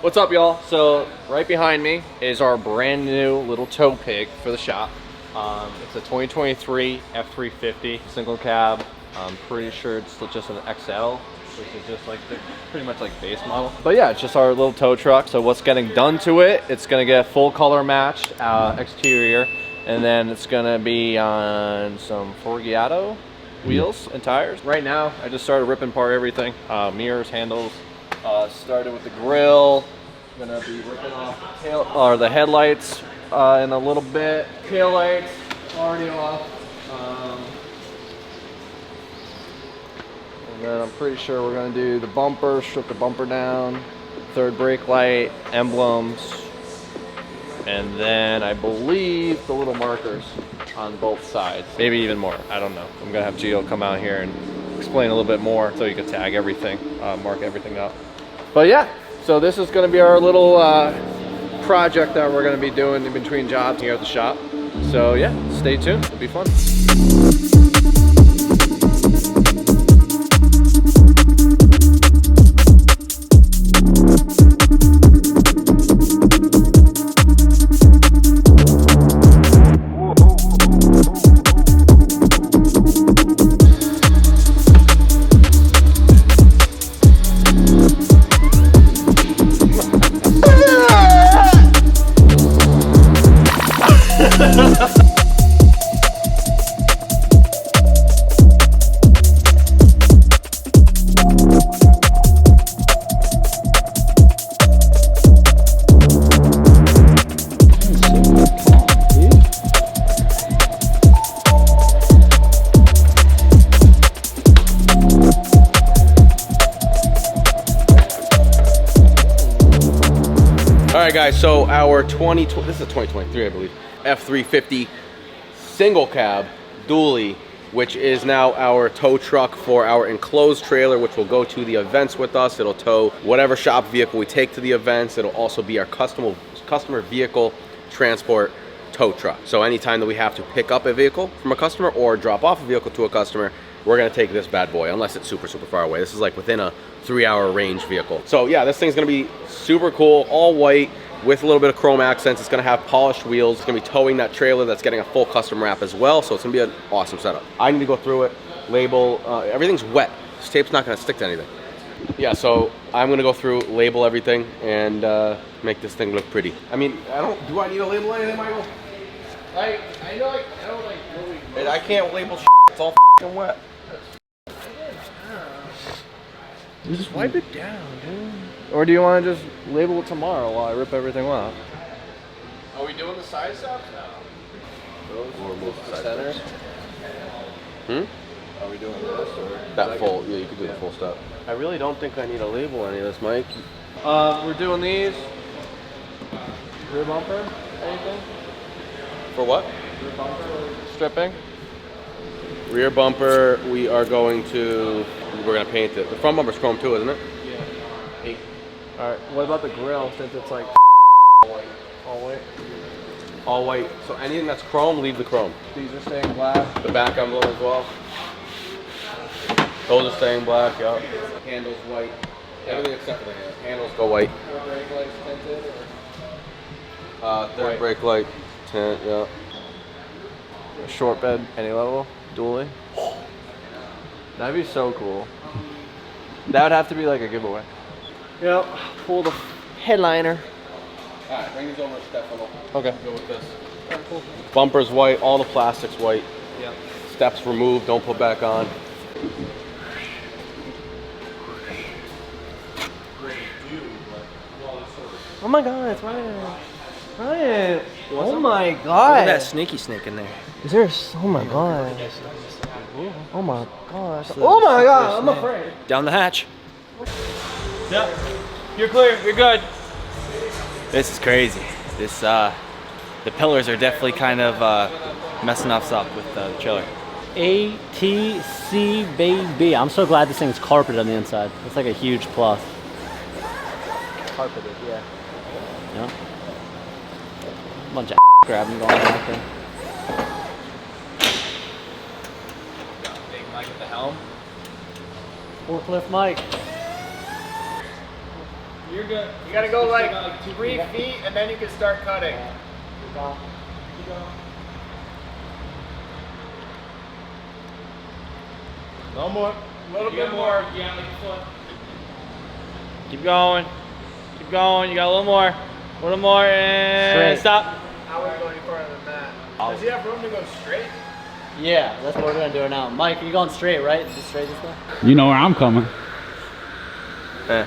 What's up, y'all? So right behind me is our brand new little tow pig for the shop. It's a 2023 F350 single cab. I'm pretty sure it's just an XL, which is just like the pretty much like base model. But yeah, it's just our little tow truck. So what's getting done to it? It's gonna get full color matched exterior, and then it's gonna be on some Forgiato wheels and tires. Right now, I just started ripping apart everything: mirrors, handles. Started with the grill. Gonna be ripping off the tail or the headlights in a little bit. Tail lights already off. And then I'm pretty sure we're gonna do the bumper, strip the bumper down, third brake light, emblems, and then I believe the little markers on both sides. Maybe even more. I don't know. I'm gonna have Gio come out here and explain a little bit more so you can tag everything, mark everything up. But yeah, so this is going to be our little project that we're going to be doing in between jobs here at the shop. So yeah, stay tuned. It'll be fun. All right, guys, so our this is a 2023, I believe, F350 single cab dually, which is now our tow truck for our enclosed trailer, which will go to the events with us. It'll tow whatever shop vehicle we take to the events. It'll also be our customer vehicle transport tow truck. So anytime that we have to pick up a vehicle from a customer or drop off a vehicle to a customer, we're gonna take this bad boy, unless it's super far away. This is like within a 3-hour range vehicle. So yeah, this thing's gonna be super cool, all white with a little bit of chrome accents. It's gonna have polished wheels. It's gonna be towing that trailer that's getting a full custom wrap as well. So it's gonna be an awesome setup. I need to go through it, label, everything's wet. This tape's not gonna stick to anything. Yeah, so I'm gonna go through, label everything, and make this thing look pretty. I mean, do I need to label anything, Michael? I don't like really. I can't label shit. It's all f***ing wet. Just wipe it down, dude. Or do you want to just label it tomorrow while I rip everything off? Are we doing the side stuff? No. Or move the center? Are we doing this or that full? Yeah, you could do the full stuff. I really don't think I need to label any of this, Mike. We're doing these. Rear bumper? Anything? For what? Rear bumper stripping. Rear bumper, we're going to paint it. The front bumper's chrome too, isn't it? Yeah. Alright, what about the grill, since it's like all white? All white? All white. So anything that's chrome, leave the chrome. These are staying black. The back emblem as well. Those are staying black, yeah. Handles white. Everything except for the handles go white. Third brake lights tinted or? Third brake light tint, yeah. Short bed, any level, dually. That'd be so cool. That would have to be like a giveaway. Yep, pull the headliner. Alright, bring these over to Stefano. Okay. Go with this. Alright, cool. Bumper's white, all the plastic's white. Yep. Steps removed, don't put back on. Oh my god, it's Ryan. Ryan! Oh my god! Look at that sneaky snake in there. Is there? Oh my god. Oh my gosh. Oh my god, I'm afraid. Down the hatch. Yep. You're clear, you're good. This is crazy. This, the pillars are definitely kind of messing us up with the trailer. ATC baby. I'm so glad this thing's carpeted on the inside. It's like a huge plus. Carpeted, yeah. Yeah. Bunch of grabbing going on out there. Big Mike at the helm. Forklift Mike. You're good. You gotta go like 3 feet and then you can start cutting. No more. A little bit more. Yeah, like a foot. Keep going. Keep going. You got a little more. A little more and Straight. stop. I wouldn't go any further than that. Does he have room to go straight? Yeah, that's what we're gonna do now. Mike, you're going straight, right? Just straight this way? You know where I'm coming. Bro.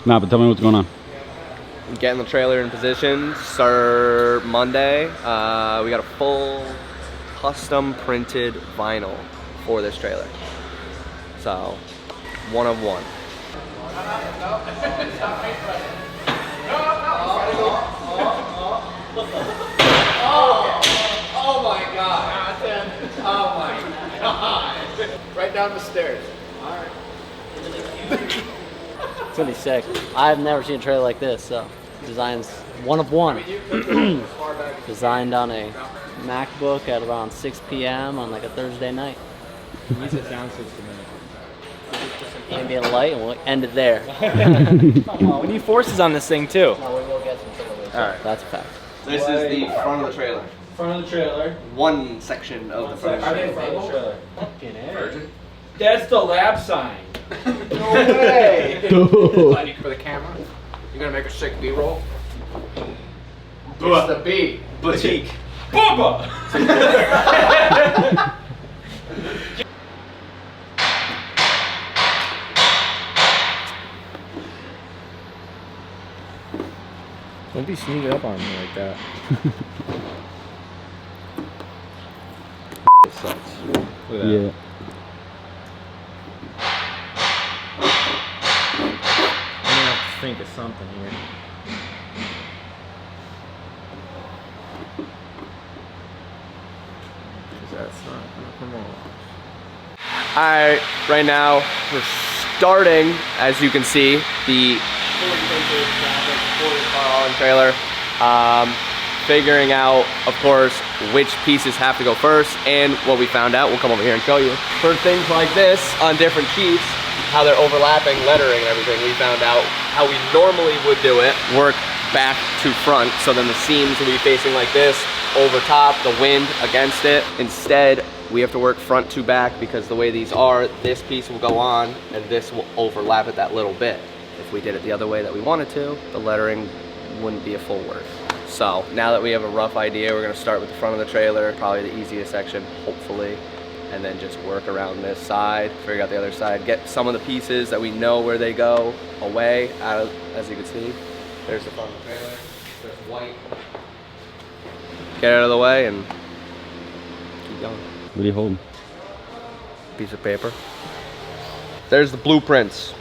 Nah, but tell me what's going on. Getting the trailer in position. Start Monday. We got a full custom printed vinyl for this trailer. So, one of one. Oh my god. Oh my god. Right down the stairs. It's gonna be sick. I've never seen a trailer like this, so design's one of one. Designed on a MacBook at around 6 p.m. on like a Thursday night. Use a sound system in it. Ambient light, and we'll end it there. We need forces on this thing too. No, we will get some trailers. Alright. That's a fact. This is the front of the trailer. Front of the trailer. One section of the front of the trailer. Front of the trailer. Fucking A. Virgin? That's the lab sign. No way. For the camera. You're gonna make a sick B-roll. It's the B. Boutique. Bubba! Don't be sneaking up on me like that. It sucks. Look at Yeah. I'm gonna have to think of something here. Cause that's not gonna come off. Alright, right now we're starting, as you can see, the fully printed graphic for the Car Holland trailer. Figuring out, of course, which pieces have to go first, and what we found out, we'll come over here and show you. For things like this, on different sheets, how they're overlapping, lettering and everything, we found out how we normally would do it, work back to front, so then the seams will be facing like this, over top, the wind against it. Instead, we have to work front to back because the way these are, this piece will go on and this will overlap it that little bit. If we did it the other way that we wanted to, the lettering wouldn't be a full word. So now that we have a rough idea, we're gonna start with the front of the trailer, probably the easiest section, hopefully, and then just work around this side, figure out the other side, get some of the pieces that we know where they go away, out of, as you can see. There's the front of the trailer, there's white. Get it out of the way and keep going. What are you holding? Piece of paper. There's the blueprints.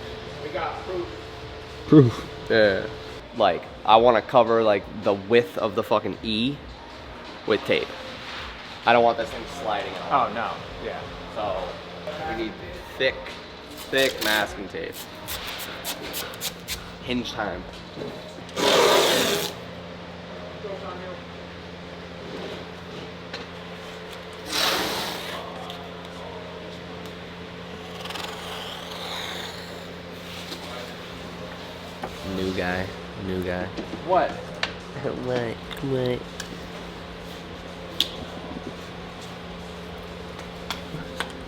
We got proof. Proof. Yeah. Like, I want to cover like the width of the fucking E with tape. I don't want this thing sliding out. Oh no. Yeah. So we need thick masking tape. Hinge time. New guy. What? Wait.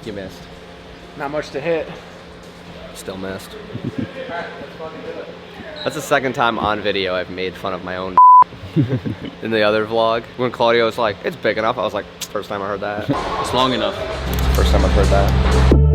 You missed. Not much to hit. Still missed. That's the second time on video I've made fun of my own in the other vlog. When Claudio was like, it's big enough, I was like, first time I heard that. It's long enough. First time I've heard that.